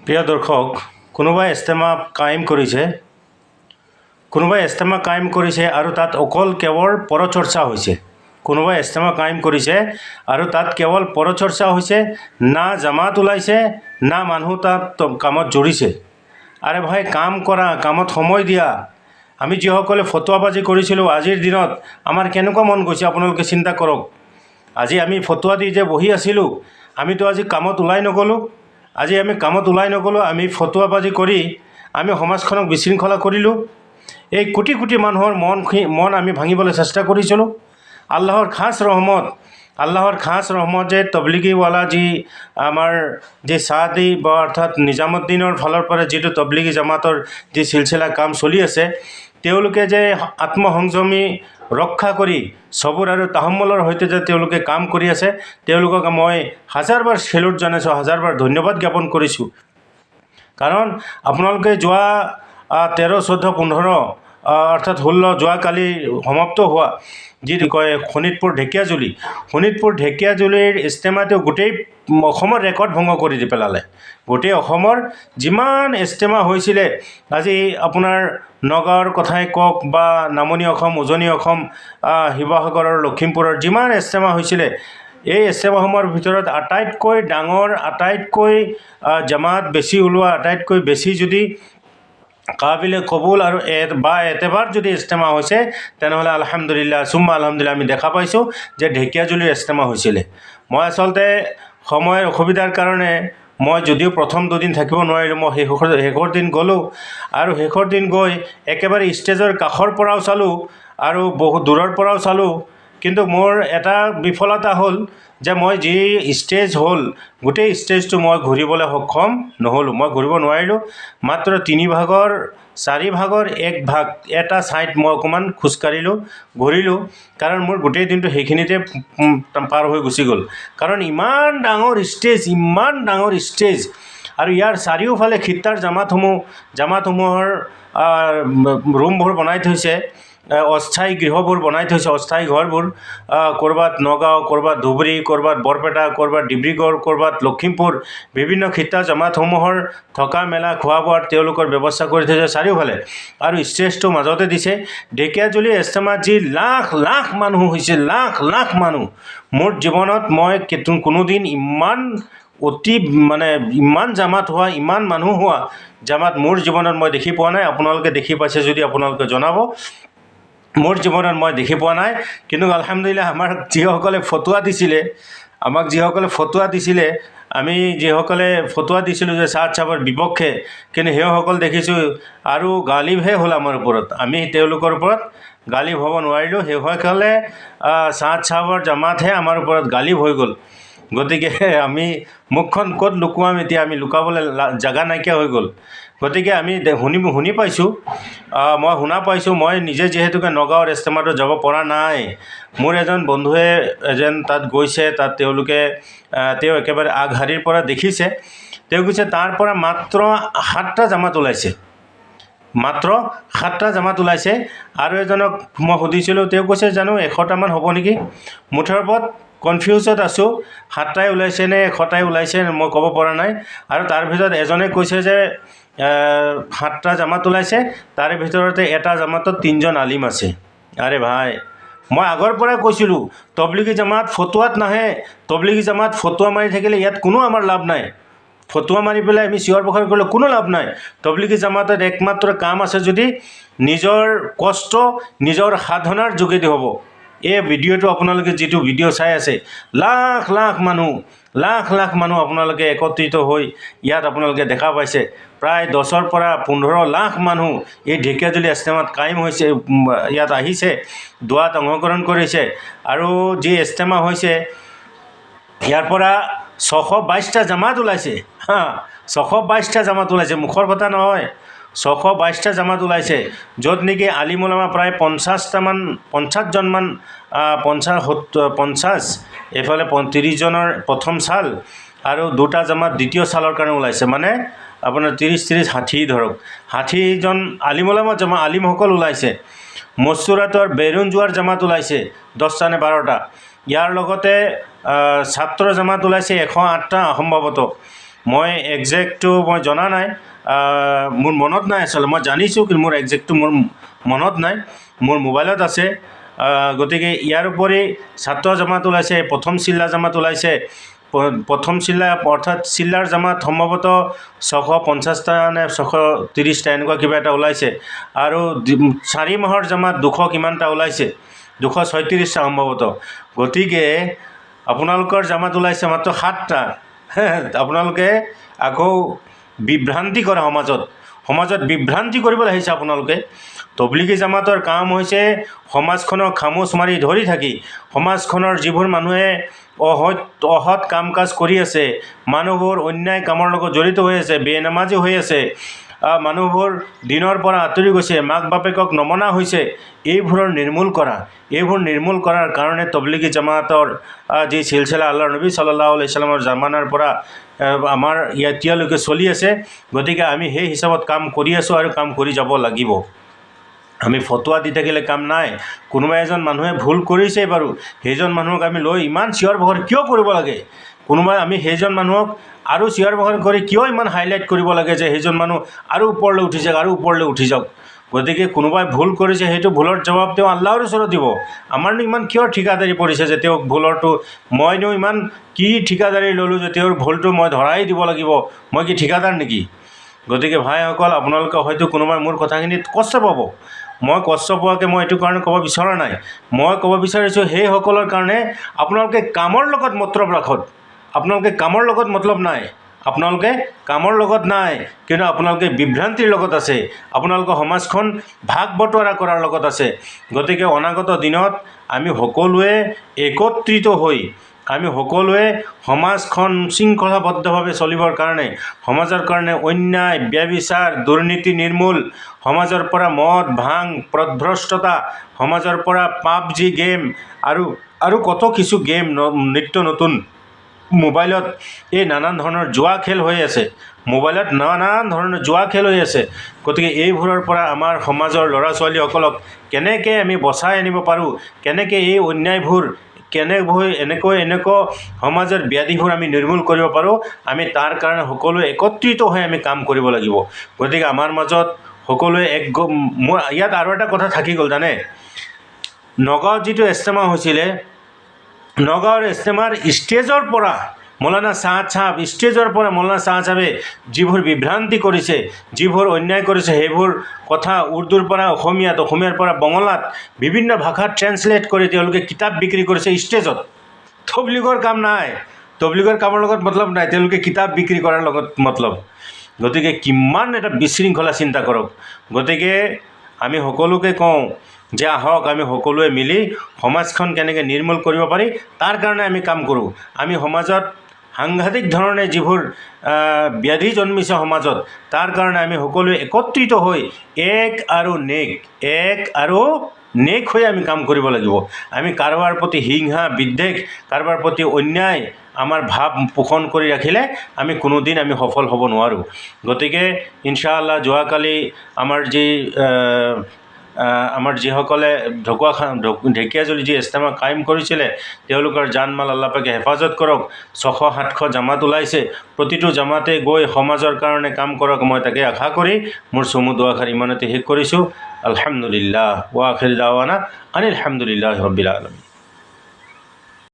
প্ৰিয় দৰ্শক, কোনোবাই ইস্তেমা কায়েম কৰিছে আৰু তাত অকল কেৱল পৰচৰ্চা হৈছে। কোনোবাই ইস্তেমা কায়েম কৰিছে আৰু তাত কেৱল পৰচৰ্চা হৈছে, না জামাত ওলাইছে, না মানুহ তাত কামত জড়িছে। আৰে ভাই, কাম কৰা, কামত সময় দিয়া। আমি যিসকলে ফটুৱাবাজি কৰিছিলোঁ আজিৰ দিনত আমাৰ কেনেকুৱা মন গৈছে আপোনালোকে চিন্তা কৰক। আজি আমি ফটুৱা দি যে বহি আছিলোঁ, আমিতো আজি কামত ওলাই নগ'লোঁ। আমি ফটুৱাবাজি কৰি আমি সমাজখনক বিশৃংখলা কৰিলোঁ। এই কোটি কোটি মানুহৰ মন আমি ভাঙিবলৈ চেষ্টা কৰিছিলোঁ। আল্লাহৰ খাছ ৰহমত যে তবলিগীৱালা যি আমাৰ যি চাদি বা অৰ্থাৎ নিজামুদ্দিনৰ ফালৰ পৰা যিটো তবলিগী জামাতৰ যি চিলচিলা কাম চলি আছে, তেওঁলোকে যে আত্মসংযমী ৰক্ষা কৰি সবুৰ আৰু তাহম্মলৰ সৈতে যে তেওঁলোকে কাম কৰি আছে, তেওঁলোকক মই হাজাৰবাৰ সেলুট জনাইছোঁ, হাজাৰবাৰ ধন্যবাদ জ্ঞাপন কৰিছোঁ। কাৰণ আপোনালোকে যোৱা 13, 14, 15 অৰ্থাৎ 16 যোৱাকালি সমাপ্ত হোৱা যিটো কয় শোণিতপুৰ ঢেকীয়াজুলিৰ ইস্তেমাটো গোটেই অসমৰ ৰেকৰ্ড ভংগ কৰি দি পেলালে। গোটেই অসমৰ যিমান ইস্তেমা হৈছিলে, আজি আপোনাৰ নগাঁৱৰ কথাই কওক বা নামনি অসম, উজনি অসম, শিৱসাগৰৰ, লখিমপুৰৰ যিমান ইস্তেমা হৈছিলে, এই ইস্তেমাসমূহৰ ভিতৰত আটাইতকৈ ডাঙৰ, আটাইতকৈ জামাত বেছি ওলোৱা, আটাইতকৈ বেছি যদি কাবিলে কবুল আৰু এতেবাৰ যদি ইস্তেমা হৈছে, তেনেহ'লে আলহামদুলিল্লাহ সুম্মা আলহামদুলিল্লাহ আমি দেখা পাইছোঁ যে ঢেকীয়াজুলিৰ ইস্তেমা হৈছিলে। মই আচলতে সময়ৰ অসুবিধাৰ কাৰণে মই যদিও প্ৰথম 2 দিন থাকিব নোৱাৰিলোঁ, মই শেষৰ দিন গ'লোঁ আৰু শেষৰ দিন গৈ একেবাৰে ষ্টেজৰ কাষৰ পৰাও চালোঁ আৰু বহু দূৰৰ পৰাও চালোঁ। কিন্তু মোৰ এটা বিফলতা হ'ল যে মই যি ষ্টেজ হ'ল, গোটেই ষ্টেজটো মই ঘূৰিবলৈ সক্ষম নহ'লোঁ, মই ঘূৰিব নোৱাৰিলোঁ। মাত্ৰ 3 ভাগৰ 4 ভাগৰ 1 ভাগ এটা ছাইড মই অকণমান খোজকাঢ়িলোঁ, ঘূৰিলোঁ, কাৰণ মোৰ গোটেই দিনটো সেইখিনিতে পাৰ হৈ গুচি গ'ল। কাৰণ ইমান ডাঙৰ ষ্টেজ আৰু ইয়াৰ চাৰিওফালে খিত্তাৰ জামাতসমূহৰ ৰুমবোৰ বনাই থৈছে, অস্থায়ী গৃহবোৰ বনাই থৈছে, অস্থায়ী ঘৰবোৰ। ক'ৰবাত নগাঁও, ক'ৰবাত ধুবুৰী, ক'ৰবাত বৰপেটা, ক'ৰবাত ডিব্ৰুগড়, ক'ৰবাত লখিমপুৰ, বিভিন্ন খিত্তা জামাতসমূহৰ থকা মেলা খোৱা বোৱাৰ তেওঁলোকৰ ব্যৱস্থা কৰি থৈছে চাৰিওফালে আৰু ষ্টেজটো মাজতে দিছে। ঢেকীয়াজুলি ইস্তেমাত যি লাখ লাখ মানুহ হৈছে, লাখ লাখ মানুহ, মোৰ জীৱনত মই কোনোদিন ইমান জামাত হোৱা, ইমান মানুহ হোৱা জামাত মোৰ জীৱনত মই দেখি পোৱা নাই। আপোনালোকে দেখি পাইছে যদি আপোনালোকে জনাব। মোৰ জীৱনত মই দেখি পোৱা নাই। কিন্তু আলহামদুলিল্লাহ আমাক যিসকলে ফটুৱা দিছিলে, আমি যিসকলে ফটুৱা দিছিলোঁ যে চাদ চাবৰ বিপক্ষে, কিন্তু সেইসকল দেখিছোঁ আৰু গালিবহে হ'ল আমাৰ ওপৰত। আমি তেওঁলোকৰ ওপৰত গালিব হ'ব নোৱাৰিলোঁ। সেইসকলে চাদ চাবৰ জামাতহে আমাৰ ওপৰত গালিব হৈ গ'ল। গতিকে আমি মুখখন ক'ত লুকুৱাম এতিয়া, আমি লুকাবলৈ জেগা নাইকিয়া হৈ গ'ল। গতিকে আমি শুনা পাইছোঁ, মই নিজে যিহেতুকে নগাঁৱৰ ইস্তেমাটো যাব পৰা নাই। মোৰ এজন বন্ধুৱে তাত গৈছে, তাত তেওঁ একেবাৰে আগশাৰীৰ পৰা দেখিছে। তেওঁ কৈছে তাৰ পৰা মাত্ৰ 7টা জামাত ওলাইছে। আৰু এজনক মই সুধিছিলোঁ, তেওঁ কৈছে জানো 100টামান হ'ব নেকি। মুঠৰ ওপৰত কনফিউজত আছোঁ, 7টাই ওলাইছে নে 100টাই ওলাইছে মই ক'ব পৰা নাই। আৰু তাৰ ভিতৰত এজনে কৈছে যে 7টা জামাত ওলাইছে, তাৰে ভিতৰতে এটা জামাতত 3জন আলিম আছে। আৰে ভাই, মই আগৰ পৰাই কৈছিলোঁ তবলিগী জামাত ফটুৱাত নাহে। তবলিগী জামাত ফটুৱা মাৰি থাকিলে ইয়াত কোনো আমাৰ লাভ নাই। ফটুৱা মাৰি পেলাই আমি চিঞৰ বাখৰ কৰিলে কোনো লাভ নাই। তবলিগী জামাতত একমাত্ৰ কাম আছে যদি নিজৰ কষ্ট, নিজৰ সাধনাৰ যোগেদি হ'ব। এই ভিডিঅ'টো আপোনালোকে যিটো ভিডিঅ' চাই আছে, লাখ লাখ মানুহ আপোনালোকে একত্ৰিত হৈ ইয়াত আপোনালোকে দেখা পাইছে। প্ৰায় 10ৰ পৰা 15 লাখ মানুহ এই ঢেকীয়াজুলি ইস্তেমাত কায়েম হৈছে, ইয়াত আহিছে, দোৱাত অংশগ্ৰহণ কৰিছে। আৰু যি ইস্তেমা হৈছে, ইয়াৰ পৰা 622টা জামাত ওলাইছে। 622টা জামাত ওলাইছে, মুখৰ কথা নহয়। 622টা জামাত ওলাইছে, য'ত নেকি আলিম ওলামা প্ৰায় 50, এইফালে 30জনৰ প্ৰথম চাল আৰু 2টা জামাত দ্বিতীয় চালৰ কাৰণে ওলাইছে। মানে আপোনাৰ 30, 60 ধৰক, 60জন আলিমসকল ওলাইছে। মস্তুৰাটৰ বেৰুণ যোৱাৰ জামাত ওলাইছে 10টা নে 12টা। ইয়াৰ লগতে ছাত্ৰ জামাত ওলাইছে 108টা সম্ভৱতঃ। মই একজেক্টটো মই জনা নাই, মোৰ মনত নাই আচলতে। মই জানিছোঁ কিন্তু মোৰ একজেক্টটো মোৰ মনত নাই, মোৰ মোবাইলত আছে। গতিকে ইয়াৰ উপৰি ছাত্ৰ জামাত ওলাইছে, প্ৰথম চিল্লা জামাত ওলাইছে। প্ৰথম চিল্লা অৰ্থাৎ চিল্লাৰ জামাত সম্ভৱতঃ 650টা নে 630টা এনেকুৱা কিবা এটা ওলাইছে। আৰু 4 মাহৰ জামাত 200 কিমানটা ওলাইছে, 236টা সম্ভৱতঃ। গতিকে আপোনালোকৰ জামাত ওলাইছে মাত্ৰ 7টা। আপোনালোকে আকৌ বিভ্ৰান্তি কৰা, সমাজত বিভ্ৰান্তি কৰিবলৈ আহিছে আপোনালোকে। তবলিগী জামাতৰ কাম হৈছে সমাজখনক খামোচ মাৰি ধৰি থাকি, সমাজখনৰ যিবোৰ মানুহে অসৎ কাম কাজ কৰি আছে, মানুহবোৰ অন্যায় কামৰ লগত জড়িত হৈ আছে, বেনামাজি হৈ আছে, মানুহবোৰ দিনৰ পৰা আঁতৰি গৈছে, মাক বাপেকক নমনা হৈছে, এইবোৰ নিৰ্মূল কৰাৰ কাৰণে তবলিগী জামাতৰ যি চিলচিলা আল্লাহৰ নবী সাল্লাল্লাহু আলাইহি ওয়াসাল্লামৰ জামানাৰ পৰা আমাৰ এতিয়ালৈকে চলি আছে। গতিকে আমি সেই হিচাপত কাম কৰি আছোঁ আৰু কাম কৰি যাব লাগিব। আমি ফটোৱা দি থাকিলে কাম নাই। কোনোবা এজন মানুহে ভুল কৰিছে বাৰু, সেইজন মানুহক আমি লৈ ইমান চিঞৰ বাখৰ কিয় কৰিব লাগে? আমি সেইজন মানুহক আৰু চিঞৰ বাখৰ কৰি কিয় ইমান হাইলাইট কৰিব লাগে যে সেইজন মানুহ আৰু ওপৰলৈ উঠি যাওক? গতিকে কোনোবাই ভুল কৰিছে, সেইটো ভুলৰ জবাব তেওঁ আল্লাহৰ ওচৰত দিব। আমাৰনো ইমান কিয় ঠিকাদাৰী পৰিছে যে তেওঁক ভুলৰটো, মইনো ইমান কি ঠিকাদাৰী ল'লোঁ যে তেওঁৰ ভুলটো মই ধৰাই দিব লাগিব? মই কি ঠিকাদাৰ নেকি? গতিকে ভাইসকল, আপোনালোকে হয়তো কোনোবাই মোৰ কথাখিনিত কষ্ট পাব। মই কষ্ট পোৱাকৈ মই এইটো কাৰণে ক'ব বিচৰা নাই। মই ক'ব বিচাৰিছোঁ সেইসকলৰ কাৰণে আপোনালোকে কামৰ লগত মতলব ৰাখক। আপোনালোকে কামৰ লগত মতলব নাই, কিন্তু আপোনালোকে বিভ্ৰান্তিৰ লগত আছে, আপোনালোকৰ সমাজখন ভাগ বতৰা কৰাৰ লগত আছে। গতিকে অনাগত দিনত আমি সকলোৱে একত্ৰিত হৈ সমাজখন শৃংখলাবদ্ধভাৱে চলিবৰ কাৰণে, সমাজৰ কাৰণে অন্যায়, ব্যভিচাৰ, দুৰ্নীতি নিৰ্মূল, সমাজৰ পৰা মদ ভাং পথভ্ৰষ্টতা, সমাজৰ পৰা পাবজি গেম আৰু কত কিছু গেম, নিত্য নতুন মোবাইলত এই নানান ধৰণৰ জুৱা খেল হৈ আছে। গতিকে এইবোৰৰ পৰা আমাৰ সমাজৰ ল'ৰা ছোৱালীসকলক কেনেকৈ আমি বচাই আনিব পাৰোঁ, কেনেকৈ এই অন্যায়বোৰ, এনেকৈ সমাজৰ ব্যাধিবোৰ আমি নিৰ্মূল কৰিব পাৰোঁ, আমি তাৰ কাৰণে সকলোৱে একত্ৰিত হৈ আমি কাম কৰিব লাগিব। গতিকে আমাৰ মাজত সকলোৱে মোৰ ইয়াত আৰু এটা কথা থাকি গ'ল জানে। নগাঁৱত যিটো ইজতেমা হৈছিলে, নগাঁৱৰ ইজতেমাৰ ষ্টেজৰ পৰা মৌলানা চাহাবে যিবোৰ বিভ্ৰান্তি কৰিছে, যিবোৰ অন্যায় কৰিছে, সেইবোৰ কথা উৰ্দুৰ পৰা অসমীয়াত, অসমীয়াৰ পৰা বঙলাত বিভিন্ন ভাষাত ট্ৰেন্সলেট কৰি তেওঁলোকে কিতাপ বিক্ৰী কৰিছে ষ্টেজত। তবলিগৰ কাম নাই, তবলিগৰ কামৰ লগত মতলব নাই, তেওঁলোকে কিতাপ বিক্ৰী কৰাৰ লগত মতলব। গতিকে কিমান এটা বিশৃংখলা চিন্তা কৰক। গতিকে আমি সকলোকে কওঁ যে আহক আমি সকলোৱে মিলি সমাজখন কেনেকৈ নিৰ্মূল কৰিব পাৰি তাৰ কাৰণে আমি কাম কৰোঁ। আমি সমাজত সাংঘাতিক ধৰণে যিবোৰ ব্যাধি জন্মিছে সমাজত, তাৰ কাৰণে আমি সকলোৱে একত্ৰিত হৈ এক আৰু নেক হৈ আমি কাম কৰিব লাগিব। আমি কাৰোবাৰ প্ৰতি হিংসা বিদ্বেষ, কাৰোবাৰ প্ৰতি অন্যায় আমাৰ ভাৱ পোষণ কৰি ৰাখিলে আমি কোনোদিন আমি সফল হ'ব নোৱাৰোঁ। গতিকে ইনশাআল্লাহ যোৱাকালি আমাৰ যিসকলে ঢেকীয়াজুলি যি ইজতেমা কায়েম কৰিছিলে, তেওঁলোকৰ জান মাল আল্লাহ পাকে হেফাজত কৰক। 600-700 জামাত ওলাইছে, প্ৰতিটো জামাতে গৈ সমাজৰ কাৰণে কাম কৰক, মই তাকে আশা কৰি মোৰ চমু দুআষাৰ ইমানতে শেষ কৰিছোঁ। আলহামদুলিল্লাহ ওয়া আখিৰ দাৱানা আনিল হামদুলিল্লাহি ৰাব্বিল আলামিন।